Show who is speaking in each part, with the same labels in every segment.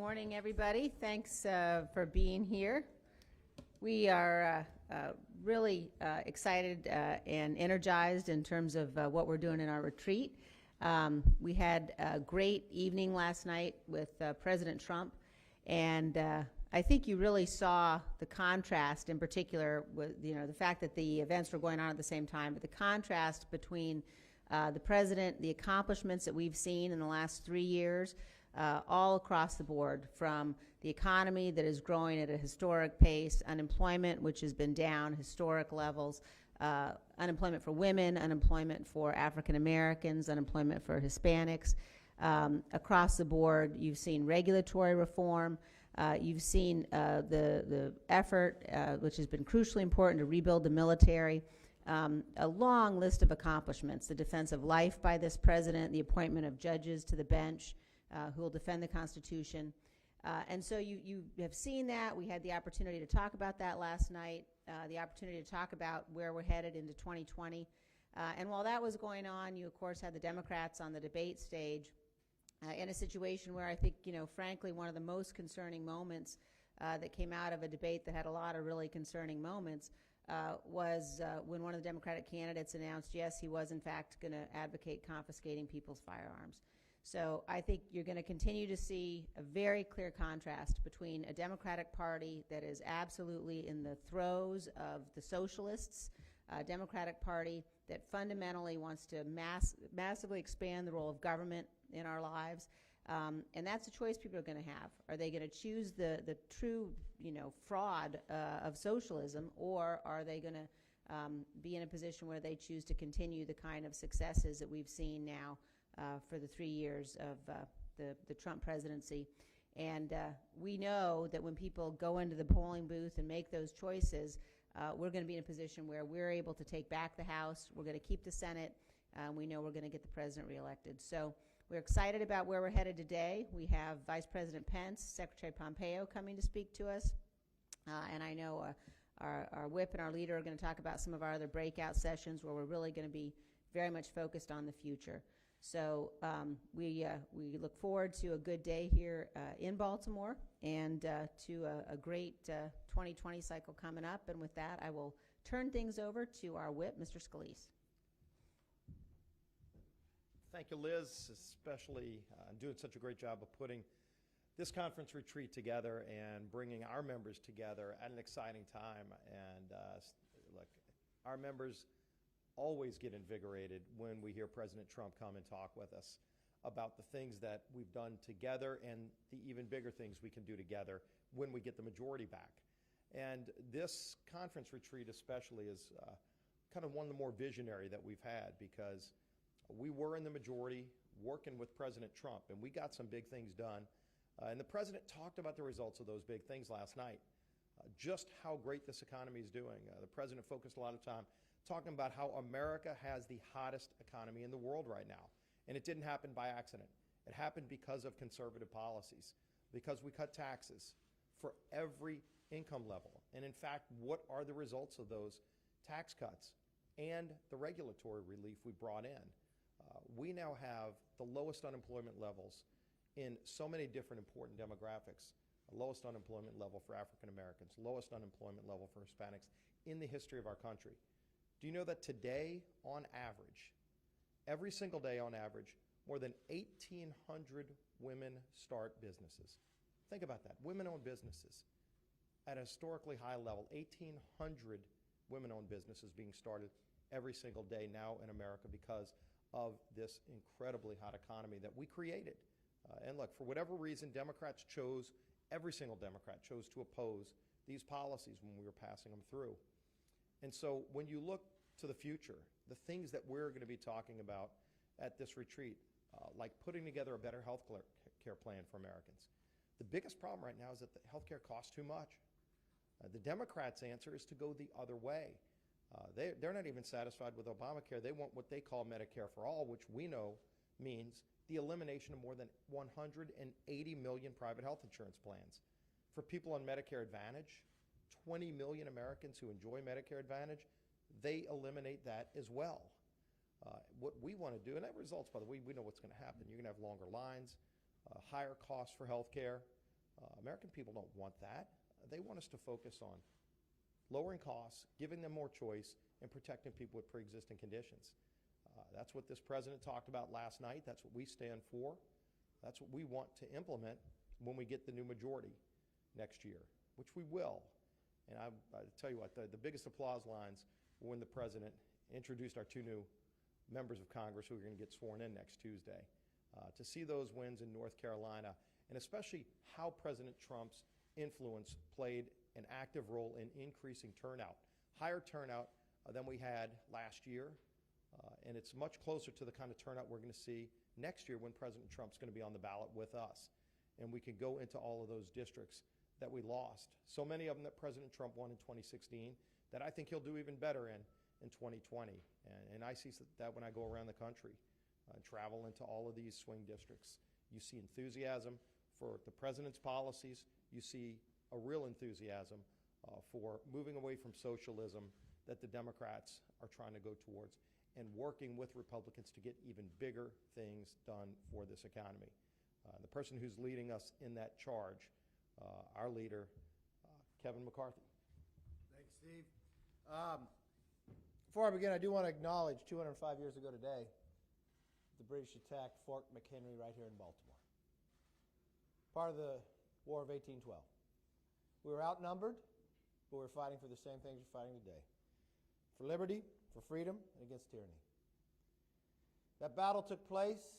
Speaker 1: morning, everybody. Thanks for being here. We are really excited and energized in terms of what we're doing in our retreat. We had a great evening last night with President Trump, and I think you really saw the contrast, in particular, with the fact that the events were going on at the same time, but the contrast between the president, the accomplishments that we've seen in the last 3 years, all across the board, from the economy that is growing at a historic pace, unemployment, which has been down historic levels, unemployment for women, unemployment for African Americans, unemployment for Hispanics. Across the board, you've seen regulatory reform. You've seen the effort, which has been crucially important, to rebuild the military. A long list of accomplishments: the defense of life by this president, the appointment of judges to the bench who will defend the Constitution. And so you have seen that. We had the opportunity to talk about that last night, the opportunity to talk about where we're headed into 2020. And while that was going on, you, of course, had the Democrats on the debate stage in a situation where I think, frankly, one of the most concerning moments that came out of a debate that had a lot of really concerning moments was when one of the Democratic candidates announced, yes, he was, in fact, going to advocate confiscating people's firearms. So I think you're going to continue to see a very clear contrast between a Democratic Party that is absolutely in the throes of the socialists, a Democratic Party that fundamentally wants to massively expand the role of government in our lives. And that's a choice people are going to have. Are they going to choose the true, fraud of socialism, or are they going to be in a position where they choose to continue the kind of successes that we've seen now for the 3 years of the Trump presidency? And we know that when people go into the polling booth and make those choices, we're going to be in a position where we're able to take back the House, we're going to keep the Senate, we know we're going to get the president reelected. So we're excited about where we're headed today. We have Vice President Pence, Secretary Pompeo coming to speak to us, and I know our whip and our leader are going to talk about some of our other breakout sessions where we're really going to be very much focused on the future. So we look forward to a good day here in Baltimore, and to a great 2020 cycle coming up. And with that, I will turn things over to our whip, Mr. Scalise.
Speaker 2: Thank you, Liz, especially doing such a great job of putting this conference retreat together and bringing our members together at an exciting time. And look, our members always get invigorated when we hear President Trump come and talk with us about the things that we've done together and the even bigger things we can do together when we get the majority back. And this conference retreat especially is kind of one of the more visionary that we've had, because we were in the majority working with President Trump, and we got some big things done. And the president talked about the results of those big things last night, just how great this economy is doing. The president focused a lot of time talking about how America has the hottest economy in the world right now. And it didn't happen by accident. It happened because of conservative policies, because we cut taxes for every income level. And in fact, what are the results of those tax cuts and the regulatory relief we brought in? We now have the lowest unemployment levels in so many different important demographics. Lowest unemployment level for African Americans, lowest unemployment level for Hispanics in the history of our country. Do you know that today, on average, every single day on average, more than 1,800 women start businesses? Think about that. Women-owned businesses at a historically high level. 1,800 women-owned businesses being started every single day now in America because of this incredibly hot economy that we created. And look, for whatever reason, every single Democrat chose to oppose these policies when we were passing them through. And so when you look to the future, the things that we're going to be talking about at this retreat, like putting together a better health care plan for Americans. The biggest problem right now is that the health care costs too much. The Democrats' answer is to go the other way. They're not even satisfied with Obamacare. They want what they call Medicare for All, which we know means the elimination of more than 180 million private health insurance plans. For people on Medicare Advantage, 20 million Americans who enjoy Medicare Advantage, they eliminate that as well. What we want to do, and that results, by the way, we know what's going to happen. You're going to have longer lines, higher costs for health care. American people don't want that. They want us to focus on lowering costs, giving them more choice, and protecting people with pre-existing conditions. That's what this president talked about last night. That's what we stand for. That's what we want to implement when we get the new majority next year, which we will. And I tell you what, the biggest applause lines were when the president introduced our two new members of Congress who are going to get sworn in next Tuesday. To see those wins in North Carolina, and especially how President Trump's influence played an active role in increasing turnout, higher turnout than we had last year, and it's much closer to the kind of turnout we're going to see next year when President Trump's going to be on the ballot with us. And we can go into all of those districts that we lost. So many of them that President Trump won in 2016 that I think he'll do even better in 2020. And I see that when I go around the country, travel into all of these swing districts. You see enthusiasm for the president's policies. You see a real enthusiasm for moving away from socialism that the Democrats are trying to go towards, and working with Republicans to get even bigger things done for this economy. The person who's leading us in that charge, our leader, Kevin McCarthy.
Speaker 3: Thanks, Steve. Before I begin, I do want to acknowledge 205 years ago today, the British attacked Fort McHenry right here in Baltimore. Part of the War of 1812. We were outnumbered, but we were fighting for the same things we're fighting today. For liberty, for freedom, and against tyranny. That battle took place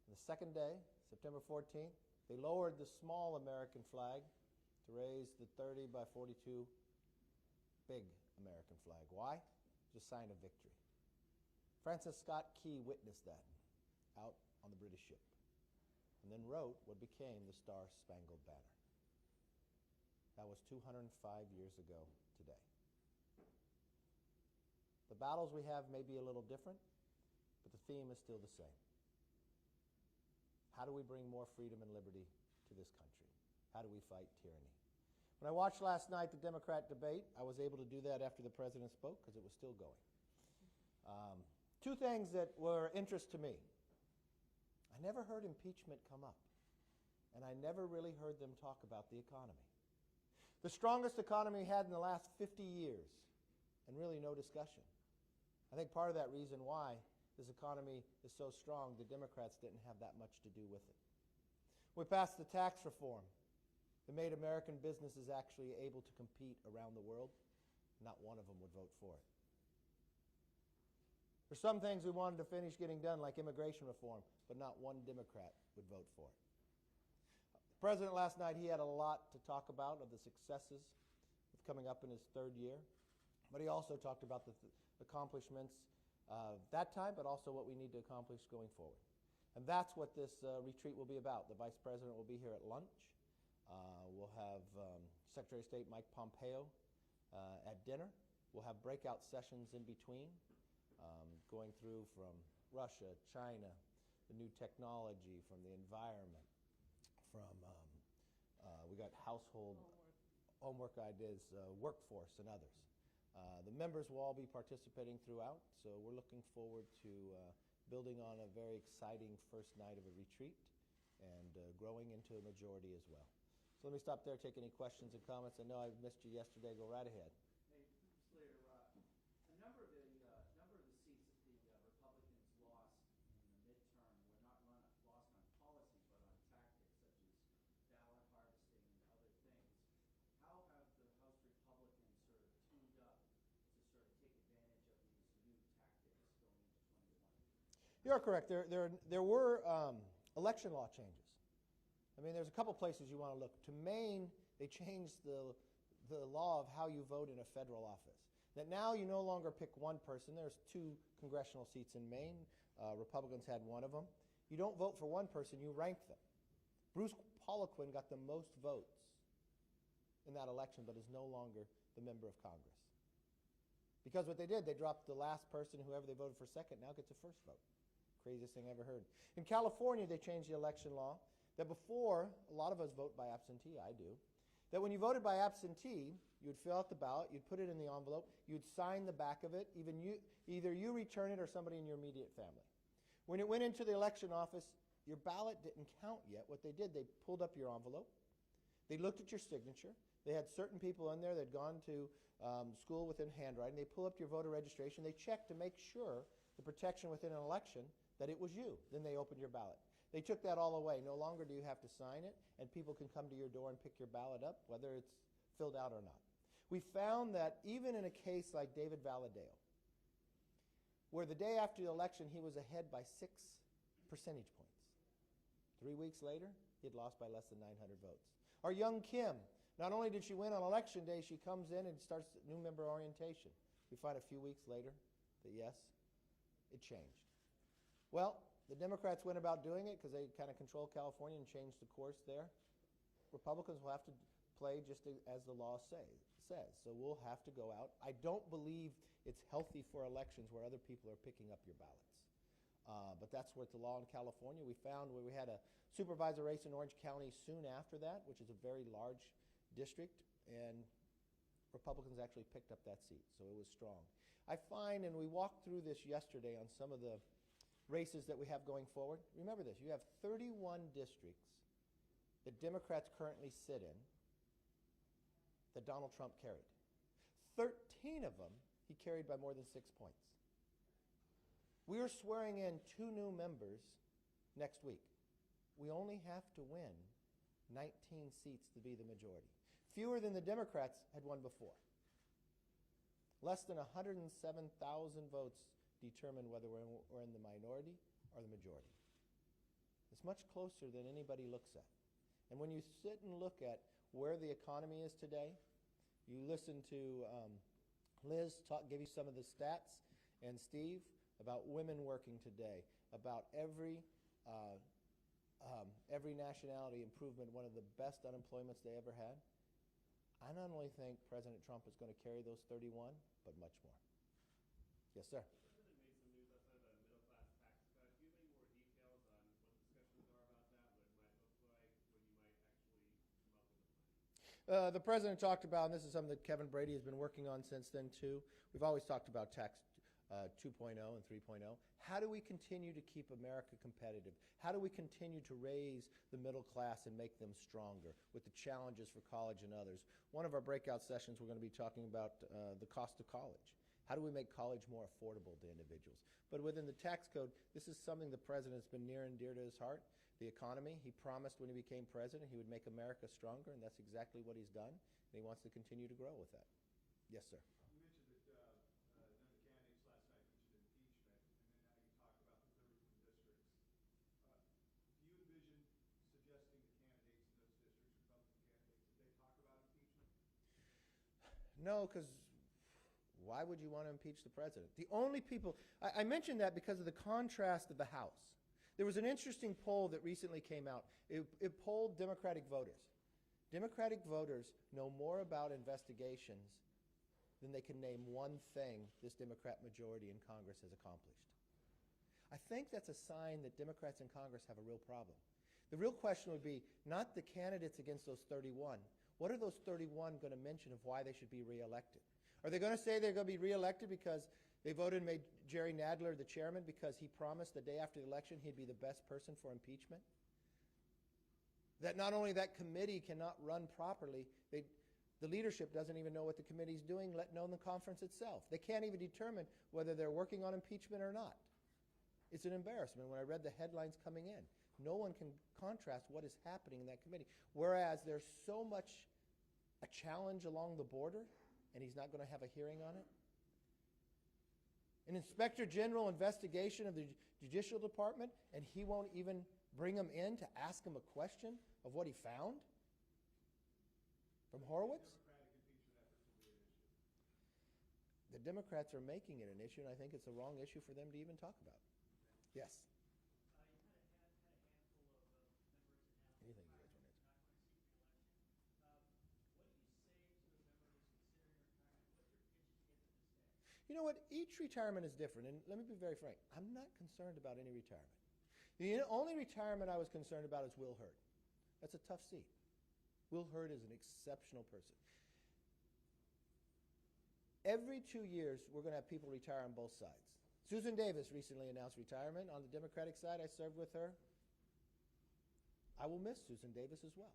Speaker 3: on the second day, September 14th. They lowered the small American flag to raise the 30 by 42 big American flag. Why? It was a sign of victory. Francis Scott Key witnessed that out on the British ship, and then wrote what became the Star-Spangled Banner. That was 205 years ago today. The battles we have may be a little different, but the theme is still the same. How do we bring more freedom and liberty to this country? How do we fight tyranny? When I watched last night the Democrat debate, I was able to do that after the president spoke because it was still going. Two things that were of interest to me. I never heard impeachment come up, and I never really heard them talk about the economy. The strongest economy we had in the last 50 years, and really no discussion. I think part of that reason why this economy is so strong, the Democrats didn't have that much to do with it. We passed the tax reform that made American businesses actually able to compete around the world. Not one of them would vote for it. There's some things we wanted to finish getting done, like immigration reform, but not one Democrat would vote for it. The president last night, he had a lot to talk about of the successes of coming up in his third year, but he also talked about the accomplishments that time, but also what we need to accomplish going forward. And that's what this retreat will be about. The Vice President will be here at lunch. We'll have Secretary of State Mike Pompeo at dinner. We'll have breakout sessions in between, going through from Russia, China, the new technology, from the environment, from we got household homework ideas, workforce, and others. The members will all be participating throughout, so we're looking forward to building on a very exciting first night of a retreat and growing into a majority as well. So let me stop there, take any questions and comments. I know I missed you yesterday. Go right ahead.
Speaker 4: Hey, Mr. Leader, a number of the seats that the Republicans lost in the midterm were not lost on policy, but on tactics such as ballot harvesting and other things. How have the House Republicans sort of tuned up to sort of take advantage of these new tactics going into 2020?
Speaker 3: You're correct. There were election law changes. I mean, there's a couple places you want to look. To Maine, they changed the law of how you vote in a federal office. That now you no longer pick one person. There's 2 congressional seats in Maine. Republicans had one of them. You don't vote for one person, you rank them. Bruce Poliquin got the most votes in that election, but is no longer the member of Congress. Because what they did, they dropped the last person, whoever they voted for second, now gets a first vote. Craziest thing I ever heard. In California, they changed the election law that before, a lot of us vote by absentee, I do, that when you voted by absentee, you would fill out the ballot, you'd put it in the envelope, you'd sign the back of it, either you return it or somebody in your immediate family. When it went into the election office, your ballot didn't count yet. What they did, they pulled up your envelope. They looked at your signature. They had certain people in there that had gone to school within handwriting. They pull up your voter registration. They check to make sure the protection within an election that it was you. Then they opened your ballot. They took that all away. No longer do you have to sign it, and people can come to your door and pick your ballot up, whether it's filled out or not. We found that even in a case like David Valadao, where the day after the election he was ahead by 6 percentage points. 3 weeks later, he had lost by less than 900 votes. Our young Kim, not only did she win on election day, she comes in and starts new member orientation. We find a few weeks later that yes, it changed. Well, the Democrats went about doing it because they kind of control California and changed the course there. Republicans will have to play just as the law says. So we'll have to go out. I don't believe it's healthy for elections where other people are picking up your ballots. But that's what the law in California. We found where we had a supervisor race in Orange County soon after that, which is a very large district, and Republicans actually picked up that seat, so it was strong. I find, and we walked through this yesterday on some of the races that we have going forward. Remember this, you have 31 districts that Democrats currently sit in that Donald Trump carried. 13 of them he carried by more than 6 points. We are swearing in 2 new members next week. We only have to win 19 seats to be the majority. Fewer than the Democrats had won before. Less than 107,000 votes determine whether we're in the minority or the majority. It's much closer than anybody looks at. And when you sit and look at where the economy is today, you listen to Liz give you some of the stats, and Steve, about women working today, about every nationality improvement, one of the best unemployments they ever had. I not only think President Trump is going to carry those 31, but much more. Yes, sir.
Speaker 5: The president made some news last night about a middle-class tax cut. Do you have any more details on what discussions are about that, what it might look like, when you might actually come up with a plan?
Speaker 3: The president talked about, and this is something that Kevin Brady has been working on since then too. We've always talked about tax 2.0 and 3.0. How do we continue to keep America competitive? How do we continue to raise the middle class and make them stronger with the challenges for college and others? One of our breakout sessions, we're going to be talking about the cost of college. How do we make college more affordable to individuals? But within the tax code, this is something the president's been near and dear to his heart. The economy, he promised when he became president he would make America stronger, and that's exactly what he's done, and he wants to continue to grow with that. Yes, sir.
Speaker 5: You mentioned that none of the candidates last night mentioned impeachment, and then now you talk about the 31 districts. Do you envision suggesting the candidates in those districts, Republican candidates, that they talk about impeachment?
Speaker 3: No, because why would you want to impeach the president? The only people, I mentioned that because of the contrast of the House. There was an interesting poll that recently came out. It polled Democratic voters. Democratic voters know more about investigations than they can name one thing this Democrat majority in Congress has accomplished. I think that's a sign that Democrats in Congress have a real problem. The real question would be not the candidates against those 31. What are those 31 going to mention of why they should be reelected? Are they going to say they're going to be reelected because they voted and made Jerry Nadler the chairman because he promised the day after the election he'd be the best person for impeachment? That not only that committee cannot run properly, the leadership doesn't even know what the committee's doing, let alone the conference itself. They can't even determine whether they're working on impeachment or not. It's an embarrassment when I read the headlines coming in. No one can contrast what is happening in that committee. Whereas there's so much a challenge along the border, and he's not going to have a hearing on it. An inspector general investigation of the Judicial Department, and he won't even bring him in to ask him a question of what he found from Horowitz? The Democrats are making it an issue, and I think it's the wrong issue for them to even talk about. Yes?
Speaker 4: You had a handful of members announced.
Speaker 3: Anything you guys want to answer?
Speaker 4: Not going to seek re-election. What do you say to a member who's considering retirement? What's your pitch to get them to stay?
Speaker 3: You know what? Each retirement is different, and let me be very frank. I'm not concerned about any retirement. The only retirement I was concerned about is Will Hurd. That's a tough seat. Will Hurd is an exceptional person. Every 2 years, we're going to have people retire on both sides. Susan Davis recently announced retirement. On the Democratic side, I served with her. I will miss Susan Davis as well.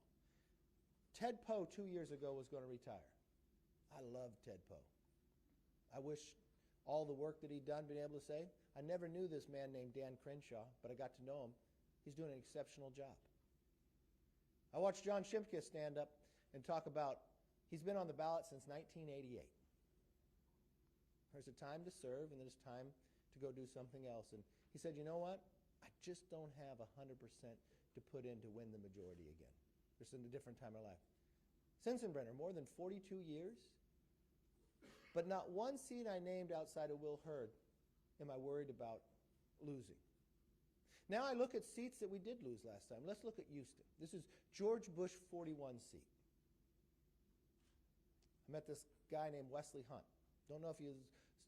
Speaker 3: Ted Poe 2 years ago was going to retire. I love Ted Poe. I wish all the work that he'd done, been able to say. I never knew this man named Dan Crenshaw, but I got to know him. He's doing an exceptional job. I watched John Shimkus stand up and talk about he's been on the ballot since 1988. There's a time to serve and there's time to go do something else. And he said, you know what? I just don't have 100% to put in to win the majority again. Just in a different time of life. Sensenbrenner, more than 42 years, but not one seat I named outside of Will Hurd am I worried about losing. Now I look at seats that we did lose last time. Let's look at Houston. This is George Bush 41 seat. I met this guy named Wesley Hunt. Don't know if you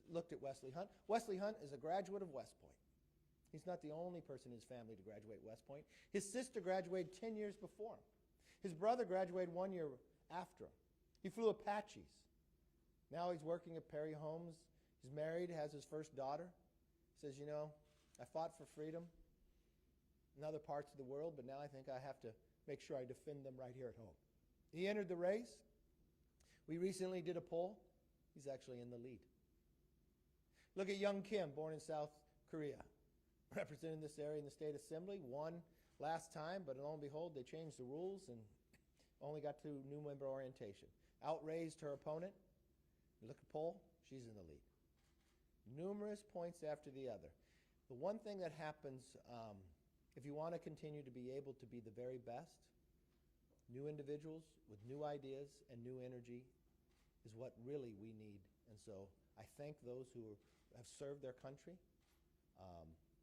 Speaker 3: looked at Wesley Hunt. Wesley Hunt is a graduate of West Point. He's not the only person in his family to graduate West Point. His sister graduated 10 years before him. His brother graduated 1 year after him. He flew Apaches. Now he's working at Perry Homes. He's married, has his first daughter. He says, you know, I fought for freedom in other parts of the world, but now I think I have to make sure I defend them right here at home. He entered the race. We recently did a poll. He's actually in the lead. Look at Young Kim, born in South Korea, representing this area in the state assembly, won last time, but lo and behold, they changed the rules and only got to new member orientation. Outraised her opponent. Look at poll, she's in the lead. Numerous points after the other. The one thing that happens, if you want to continue to be able to be the very best, new individuals with new ideas and new energy is what really we need. And so I thank those who have served their country.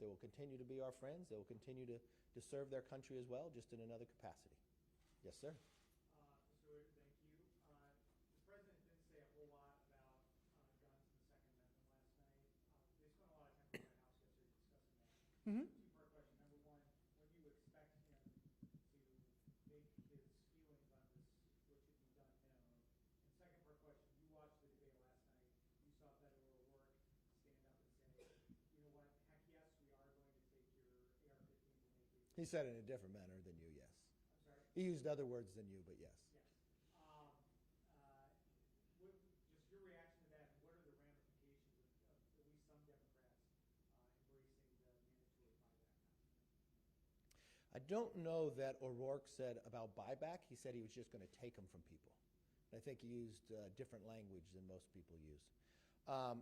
Speaker 3: They will continue to be our friends. They will continue to serve their country as well, just in another capacity. Yes, sir.
Speaker 5: Mr. Leader, thank you. The President didn't say a whole lot about guns and the Second Amendment last night. They spent a lot of time in the White House yesterday discussing that.
Speaker 3: Mm-hmm.
Speaker 5: Two-part question. Number one, when do you expect him to make his feelings on this, what should be done known? And second part question, you watched the debate last night. You saw Beto O'Rourke stand up and say, you know what, heck yes, we are going to take your AR-15s and AK-47.
Speaker 3: He said it in a different manner than you, yes.
Speaker 5: I'm sorry?
Speaker 3: He used other words than you, but yes.
Speaker 5: Yes. Just your reaction to that, and what are the ramifications of at least some Democrats embracing the mandatory buyback concept?
Speaker 3: I don't know that O'Rourke said about buyback. He said he was just going to take them from people. I think he used different language than most people use. I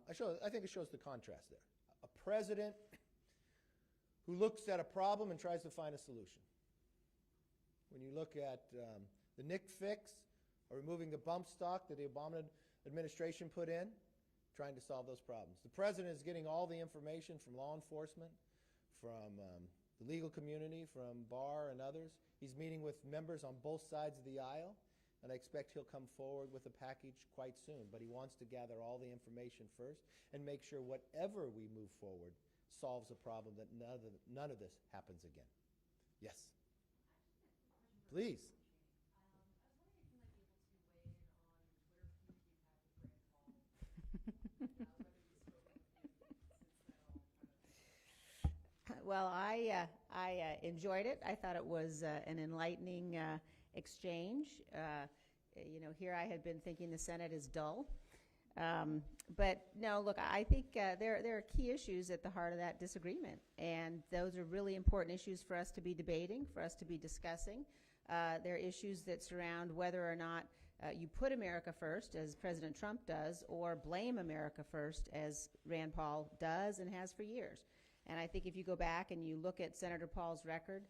Speaker 3: think it shows the contrast there. A president who looks at a problem and tries to find a solution. When you look at the NIC fix or removing the bump stock that the Obama administration put in, trying to solve those problems. The president is getting all the information from law enforcement, from the legal community, from bar and others. He's meeting with members on both sides of the aisle, and I expect he'll come forward with a package quite soon. But he wants to gather all the information first and make sure whatever we move forward solves a problem, that none of this happens again. Yes? Please.
Speaker 1: Well, I enjoyed it. I thought it was an enlightening exchange. You know, here I had been thinking the Senate is dull. But no, look, I think there are key issues at the heart of that disagreement. And those are really important issues for us to be debating, for us to be discussing. There are issues that surround whether or not you put America first, as President Trump does, or blame America first, as Rand Paul does and has for years. And I think if you go back and you look at Senator Paul's record,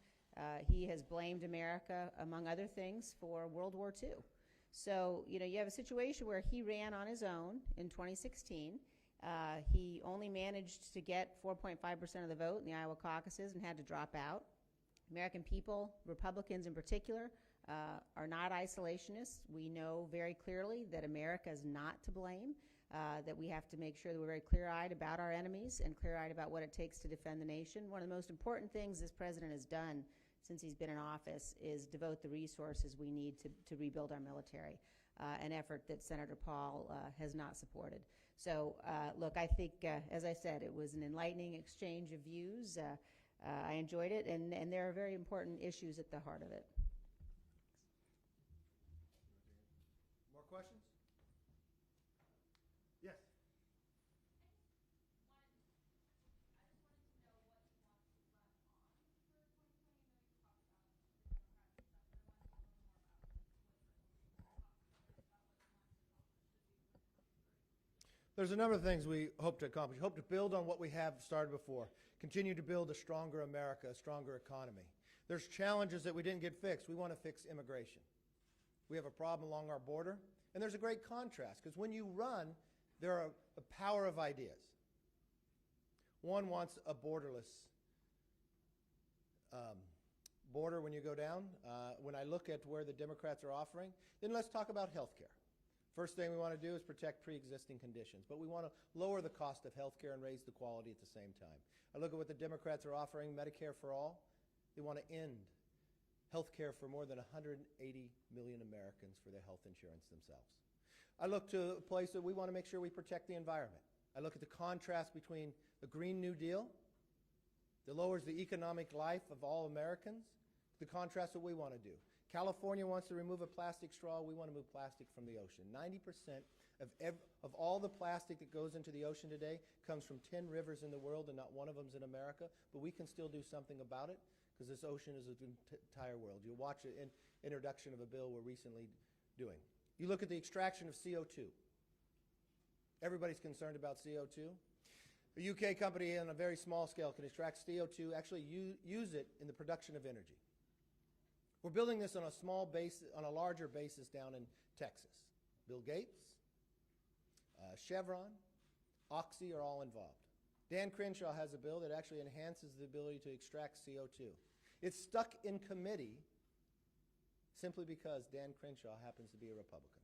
Speaker 1: he has blamed America, among other things, for World War II. So, you know, you have a situation where he ran on his own in 2016. He only managed to get 4.5% of the vote in the Iowa caucuses and had to drop out. American people, Republicans in particular, are not isolationists. We know very clearly that America is not to blame, that we have to make sure that we're very clear-eyed about our enemies and clear-eyed about what it takes to defend the nation. One of the most important things this president has done since he's been in office is devote the resources we need to rebuild our military, an effort that Senator Paul has not supported. So, look, I think, as I said, it was an enlightening exchange of views. I enjoyed it, and there are very important issues at the heart of it.
Speaker 3: More questions? Yes. There's a number of things we hope to accomplish. Hope to build on what we have started before. Continue to build a stronger America, a stronger economy. There's challenges that we didn't get fixed. We want to fix immigration. We have a problem along our border, and there's a great contrast, because when you run, there are a power of ideas. One wants a borderless border when you go down. When I look at where the Democrats are offering, then let's talk about health care. First thing we want to do is protect pre-existing conditions, but we want to lower the cost of health care and raise the quality at the same time. I look at what the Democrats are offering, Medicare for all. They want to end health care for more than 180 million Americans for their health insurance themselves. I look to a place that we want to make sure we protect the environment. I look at the contrast between the Green New Deal that lowers the economic life of all Americans, the contrast that we want to do. California wants to remove a plastic straw. We want to move plastic from the ocean. 90% of all the plastic that goes into the ocean today comes from 10 rivers in the world, and not one of them is in America. But we can still do something about it, because this ocean is the entire world. You watch an introduction of a bill we're recently doing. You look at the extraction of CO2. Everybody's concerned about CO2. A UK company on a very small scale can extract CO2, actually use it in the production of energy. We're building this on a small base, on a larger basis down in Texas. Bill Gates, Chevron, Oxy are all involved. Dan Crenshaw has a bill that actually enhances the ability to extract CO2. It's stuck in committee simply because Dan Crenshaw happens to be a Republican.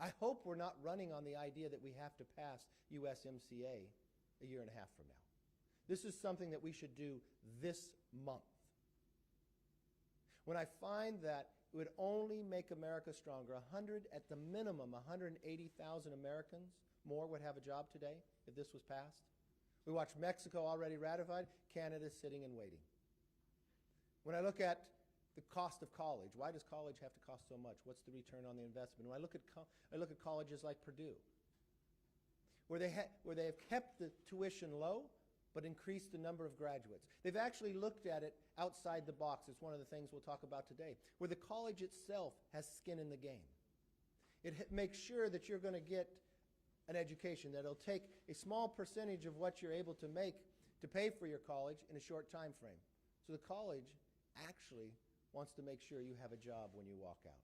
Speaker 3: I hope we're not running on the idea that we have to pass USMCA a year and a half from now. This is something that we should do this month. When I find that it would only make America stronger, at the minimum, 180,000 Americans more would have a job today if this was passed. We watch Mexico already ratified, Canada's sitting and waiting. When I look at the cost of college, why does college have to cost so much? What's the return on the investment? When I look at colleges like Purdue, where they have kept the tuition low, but increased the number of graduates. They've actually looked at it outside the box. It's one of the things we'll talk about today, where the college itself has skin in the game. It makes sure that you're going to get an education, that it'll take a small percentage of what you're able to make to pay for your college in a short time frame. So the college actually wants to make sure you have a job when you walk out.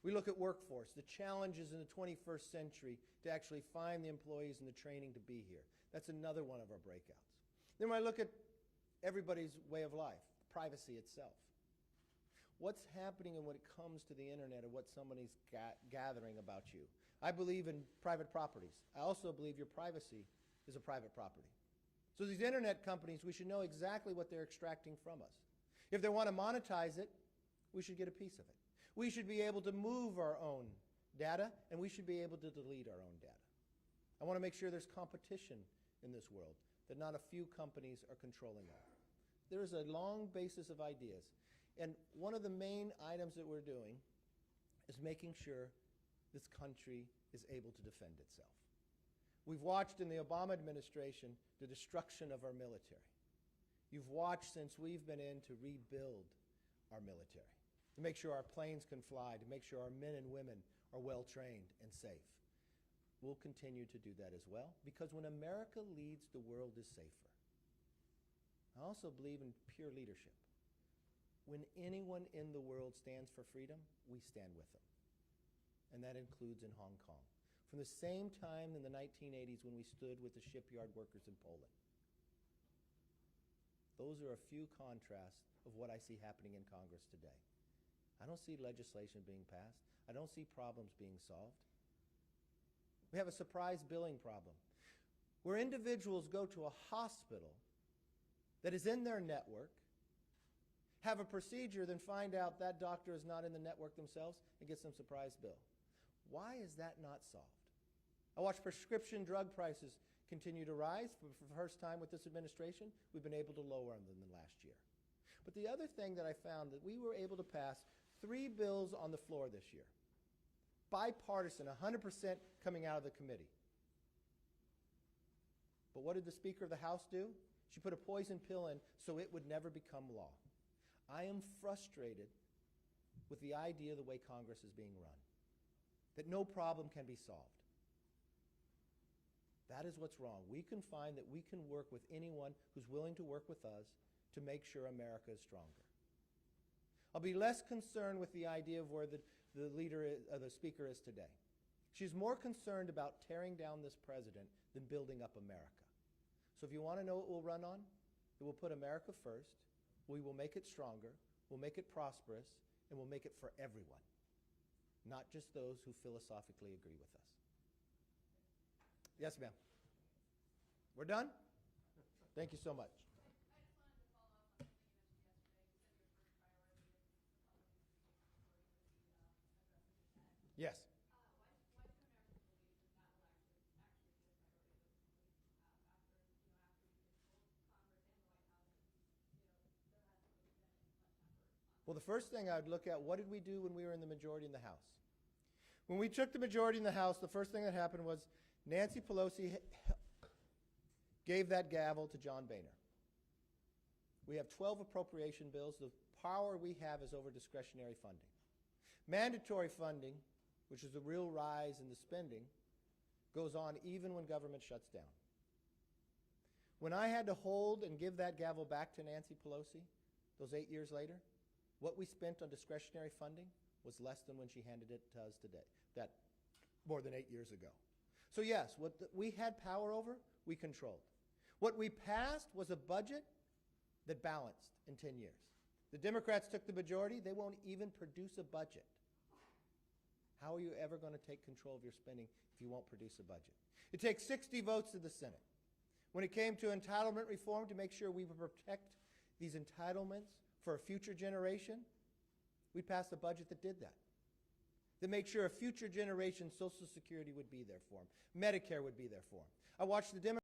Speaker 3: We look at workforce, the challenges in the 21st century to actually find the employees and the training to be here. That's another one of our breakouts. Then when I look at everybody's way of life, privacy itself. What's happening when it comes to the internet and what somebody's gathering about you? I believe in private properties. I also believe your privacy is a private property. So these internet companies, we should know exactly what they're extracting from us. If they want to monetize it, we should get a piece of it. We should be able to move our own data, and we should be able to delete our own data. I want to make sure there's competition in this world, that not a few companies are controlling all. There is a long basis of ideas. And one of the main items that we're doing is making sure this country is able to defend itself. We've watched in the Obama administration the destruction of our military. You've watched since we've been in to rebuild our military, to make sure our planes can fly, to make sure our men and women are well trained and safe. We'll continue to do that as well, because when America leads, the world is safer. I also believe in pure leadership. When anyone in the world stands for freedom, we stand with them. And that includes in Hong Kong. From the same time in the 1980s when we stood with the shipyard workers in Poland. Those are a few contrasts of what I see happening in Congress today. I don't see legislation being passed. I don't see problems being solved. We have a surprise billing problem, where individuals go to a hospital that is in their network, have a procedure, then find out that doctor is not in the network themselves, and get some surprise bill. Why is that not solved? I watch prescription drug prices continue to rise. For the first time with this administration, we've been able to lower them than last year. But the other thing that I found, that we were able to pass 3 bills on the floor this year. Bipartisan, 100% coming out of the committee. But what did the Speaker of the House do? She put a poison pill in so it would never become law. I am frustrated with the idea of the way Congress is being run, that no problem can be solved. That is what's wrong. We can find that we can work with anyone who's willing to work with us to make sure America is stronger. I'll be less concerned with the idea of where the Speaker is today. She's more concerned about tearing down this president than building up America. So if you want to know what we'll run on, it will put America first. We will make it stronger. We'll make it prosperous. And we'll make it for everyone, not just those who philosophically agree with us. Yes, ma'am. We're done? Thank you so much. Yes. Well, the first thing I would look at, what did we do when we were in the majority in the House? When we took the majority in the House, the first thing that happened was Nancy Pelosi gave that gavel to John Boehner. We have 12 appropriation bills. The power we have is over discretionary funding. Mandatory funding, which is the real rise in the spending, goes on even when government shuts down. When I had to hold and give that gavel back to Nancy Pelosi, those 8 years later, what we spent on discretionary funding was less than when she handed it to us today, that more than 8 years ago. So yes, what we had power over, we controlled. What we passed was a budget that balanced in 10 years. The Democrats took the majority. They won't even produce a budget. How are you ever going to take control of your spending if you won't produce a budget? It takes 60 votes in the Senate. When it came to entitlement reform, to make sure we would protect these entitlements for a future generation, we passed a budget that did that. To make sure a future generation Social Security would be there for them, Medicare would be there for them. I watched the Democrats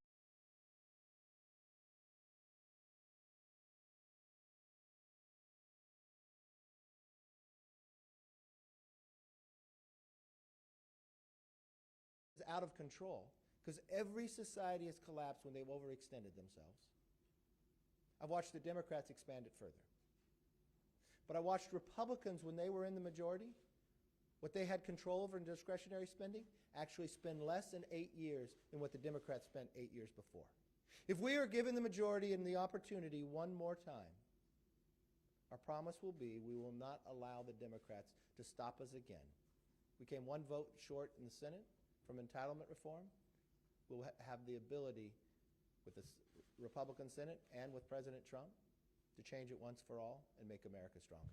Speaker 3: out of control because every society has collapsed when they've overextended themselves. I've watched the Democrats expand it further. But I watched Republicans, when they were in the majority, what they had control over in discretionary spending, actually spend less in 8 years than what the Democrats spent 8 years before. If we are given the majority and the opportunity one more time, our promise will be we will not allow the Democrats to stop us again. We came one vote short in the Senate from entitlement reform. We'll have the ability with the Republican Senate and with President Trump to change it once for all and make America stronger.